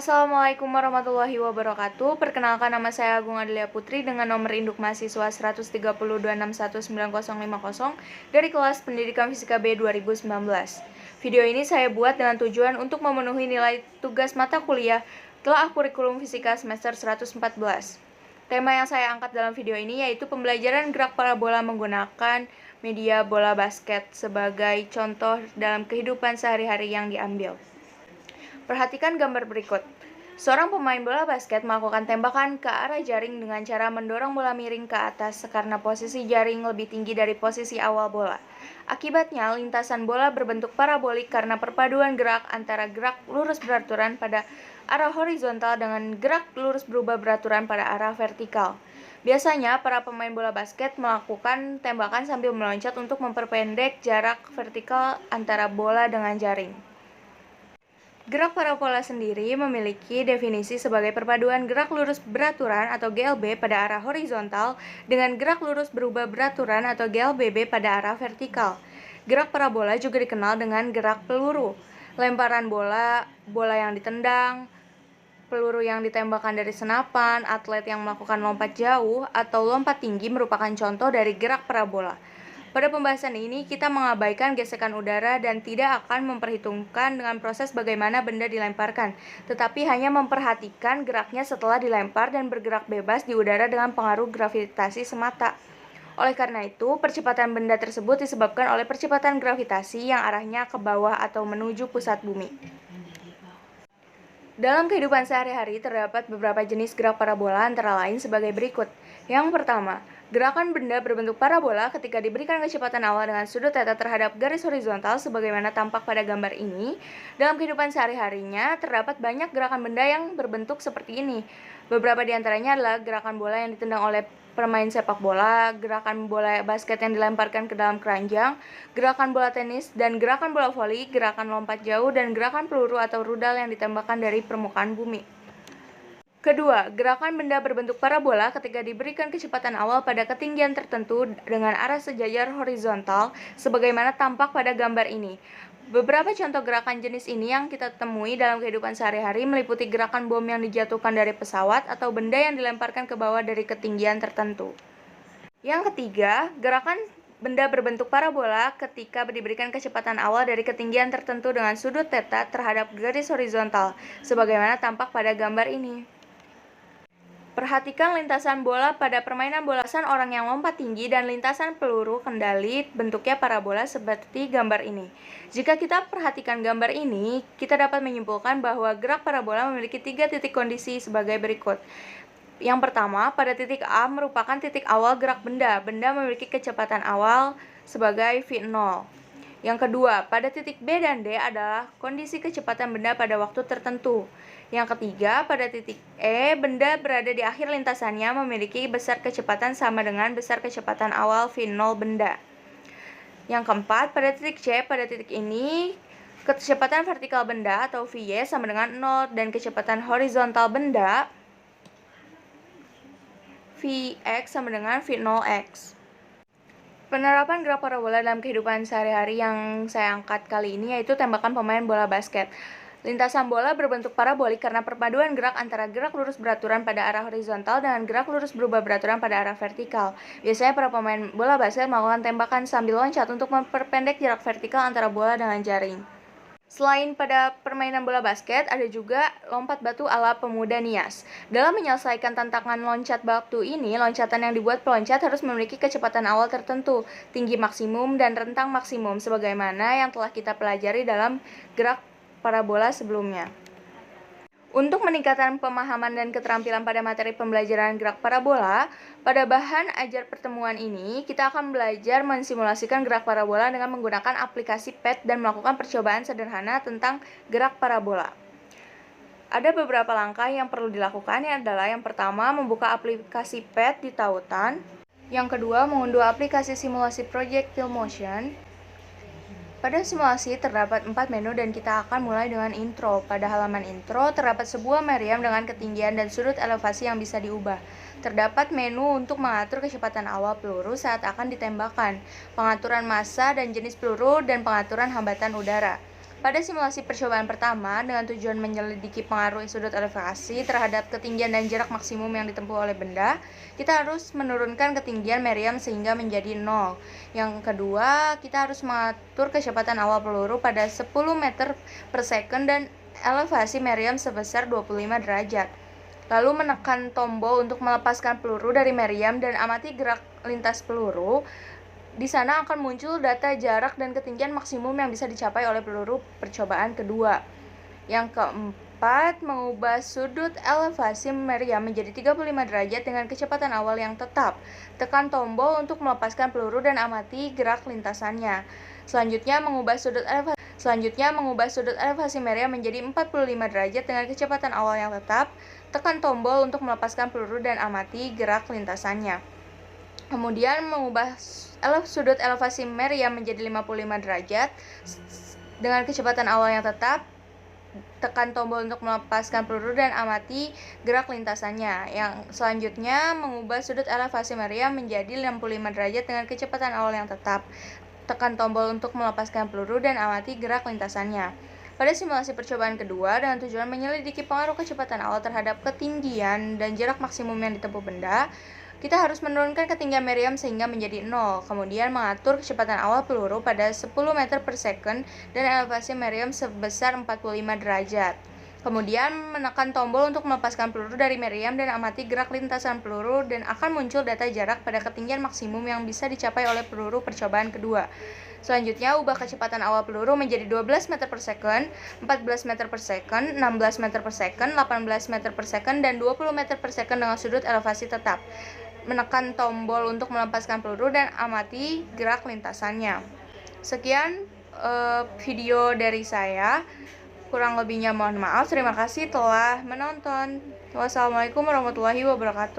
Assalamualaikum warahmatullahi wabarakatuh. Perkenalkan, nama saya Agung Adelia Putri dengan nomor induk mahasiswa 13026199050 dari kelas Pendidikan Fisika B 2019. Video ini saya buat dengan tujuan untuk memenuhi nilai tugas mata kuliah Telah Kurikulum Fisika semester 114. Tema yang saya angkat dalam video ini yaitu pembelajaran gerak parabola menggunakan media bola basket sebagai contoh dalam kehidupan sehari-hari yang diambil. Perhatikan gambar berikut. Seorang pemain bola basket melakukan tembakan ke arah jaring dengan cara mendorong bola miring ke atas karena posisi jaring lebih tinggi dari posisi awal bola. Akibatnya, lintasan bola berbentuk parabolik karena perpaduan gerak antara gerak lurus beraturan pada arah horizontal dengan gerak lurus berubah beraturan pada arah vertikal. Biasanya, para pemain bola basket melakukan tembakan sambil meloncat untuk memperpendek jarak vertikal antara bola dengan jaring. Gerak parabola sendiri memiliki definisi sebagai perpaduan gerak lurus beraturan atau GLB pada arah horizontal dengan gerak lurus berubah beraturan atau GLBB pada arah vertikal. Gerak parabola juga dikenal dengan gerak peluru. Lemparan bola, bola yang ditendang, peluru yang ditembakkan dari senapan, atlet yang melakukan lompat jauh atau lompat tinggi merupakan contoh dari gerak parabola. Pada pembahasan ini, kita mengabaikan gesekan udara dan tidak akan memperhitungkan dengan proses bagaimana benda dilemparkan, tetapi hanya memperhatikan geraknya setelah dilempar dan bergerak bebas di udara dengan pengaruh gravitasi semata. Oleh karena itu, percepatan benda tersebut disebabkan oleh percepatan gravitasi yang arahnya ke bawah atau menuju pusat bumi. Dalam kehidupan sehari-hari terdapat beberapa jenis gerak parabola antara lain sebagai berikut. Yang pertama, gerakan benda berbentuk parabola ketika diberikan kecepatan awal dengan sudut theta terhadap garis horizontal sebagaimana tampak pada gambar ini. Dalam kehidupan sehari-harinya terdapat banyak gerakan benda yang berbentuk seperti ini. Beberapa di antaranya adalah gerakan bola yang ditendang oleh permain sepak bola, gerakan bola basket yang dilemparkan ke dalam keranjang, gerakan bola tenis dan gerakan bola voli, gerakan lompat jauh, dan gerakan peluru atau rudal yang ditembakkan dari permukaan bumi. Kedua, gerakan benda berbentuk parabola ketika diberikan kecepatan awal pada ketinggian tertentu dengan arah sejajar horizontal sebagaimana tampak pada gambar ini. Beberapa contoh gerakan jenis ini yang kita temui dalam kehidupan sehari-hari meliputi gerakan bom yang dijatuhkan dari pesawat atau benda yang dilemparkan ke bawah dari ketinggian tertentu. Yang ketiga, gerakan benda berbentuk parabola ketika diberikan kecepatan awal dari ketinggian tertentu dengan sudut theta terhadap garis horizontal, sebagaimana tampak pada gambar ini. Perhatikan lintasan bola pada permainan bola, lintasan orang yang lompat tinggi dan lintasan peluru kendali bentuknya parabola seperti gambar ini. Jika kita perhatikan gambar ini, kita dapat menyimpulkan bahwa gerak parabola memiliki 3 titik kondisi sebagai berikut. Yang pertama, pada titik A merupakan titik awal gerak benda. Benda memiliki kecepatan awal sebagai v0. Yang kedua, pada titik B dan D adalah kondisi kecepatan benda pada waktu tertentu. Yang ketiga, pada titik E, benda berada di akhir lintasannya memiliki besar kecepatan sama dengan besar kecepatan awal v0 benda. Yang keempat, pada titik C, pada titik ini, kecepatan vertikal benda atau Vy sama dengan 0 dan kecepatan horizontal benda Vx sama dengan v0x. Penerapan gerak parabola dalam kehidupan sehari-hari yang saya angkat kali ini yaitu tembakan pemain bola basket. Lintasan bola berbentuk parabolik karena perpaduan gerak antara gerak lurus beraturan pada arah horizontal dengan gerak lurus berubah beraturan pada arah vertikal. Biasanya para pemain bola basket melakukan tembakan sambil loncat untuk memperpendek jarak vertikal antara bola dengan jaring. Selain pada permainan bola basket, ada juga lompat batu ala pemuda Nias. Dalam menyelesaikan tantangan loncat batu ini, loncatan yang dibuat peloncat harus memiliki kecepatan awal tertentu, tinggi maksimum, dan rentang maksimum, sebagaimana yang telah kita pelajari dalam gerak parabola sebelumnya. Untuk meningkatkan pemahaman dan keterampilan pada materi pembelajaran gerak parabola, pada bahan ajar pertemuan ini, kita akan belajar mensimulasikan gerak parabola dengan menggunakan aplikasi PET dan melakukan percobaan sederhana tentang gerak parabola. Ada beberapa langkah yang perlu dilakukan, adalah yang pertama, membuka aplikasi PET di tautan. Yang kedua, mengunduh aplikasi simulasi projectile motion. Pada simulasi terdapat 4 menu dan kita akan mulai dengan intro. Pada halaman intro terdapat sebuah meriam dengan ketinggian dan sudut elevasi yang bisa diubah. Terdapat menu untuk mengatur kecepatan awal peluru saat akan ditembakkan, pengaturan massa dan jenis peluru, dan pengaturan hambatan udara. Pada simulasi percobaan pertama, dengan tujuan menyelidiki pengaruh sudut elevasi terhadap ketinggian dan jarak maksimum yang ditempuh oleh benda, kita harus menurunkan ketinggian meriam sehingga menjadi 0. Yang kedua, kita harus mengatur kecepatan awal peluru pada 10 meter per second dan elevasi meriam sebesar 25 derajat. Lalu menekan tombol untuk melepaskan peluru dari meriam dan amati gerak lintas peluru. Di sana akan muncul data jarak dan ketinggian maksimum yang bisa dicapai oleh peluru percobaan kedua. Yang keempat, mengubah sudut elevasi meriam menjadi 35 derajat dengan kecepatan awal yang tetap. Tekan tombol untuk melepaskan peluru dan amati gerak lintasannya. Selanjutnya, mengubah sudut elevasi meriam menjadi 45 derajat dengan kecepatan awal yang tetap. Tekan tombol untuk melepaskan peluru dan amati gerak lintasannya. Kemudian mengubah sudut elevasi meriam menjadi 55 derajat dengan kecepatan awal yang tetap. Tekan tombol untuk melepaskan peluru dan amati gerak lintasannya. Yang selanjutnya mengubah sudut elevasi meriam menjadi 65 derajat dengan kecepatan awal yang tetap. Tekan tombol untuk melepaskan peluru dan amati gerak lintasannya. Pada simulasi percobaan kedua, dengan tujuan menyelidiki pengaruh kecepatan awal terhadap ketinggian dan jarak maksimum yang ditempuh benda, kita harus menurunkan ketinggian meriam sehingga menjadi 0, kemudian mengatur kecepatan awal peluru pada 10 meter per second dan elevasi meriam sebesar 45 derajat. Kemudian menekan tombol untuk melepaskan peluru dari meriam dan amati gerak lintasan peluru dan akan muncul data jarak pada ketinggian maksimum yang bisa dicapai oleh peluru percobaan kedua. Selanjutnya, ubah kecepatan awal peluru menjadi 12 meter per second, 14 meter per second, 16 meter per second, 18 meter per second, dan 20 meter per second dengan sudut elevasi tetap. Menekan tombol untuk melepaskan peluru dan amati gerak lintasannya. Sekian video dari saya. Kurang lebihnya mohon maaf. Terima kasih telah menonton. Wassalamualaikum warahmatullahi wabarakatuh.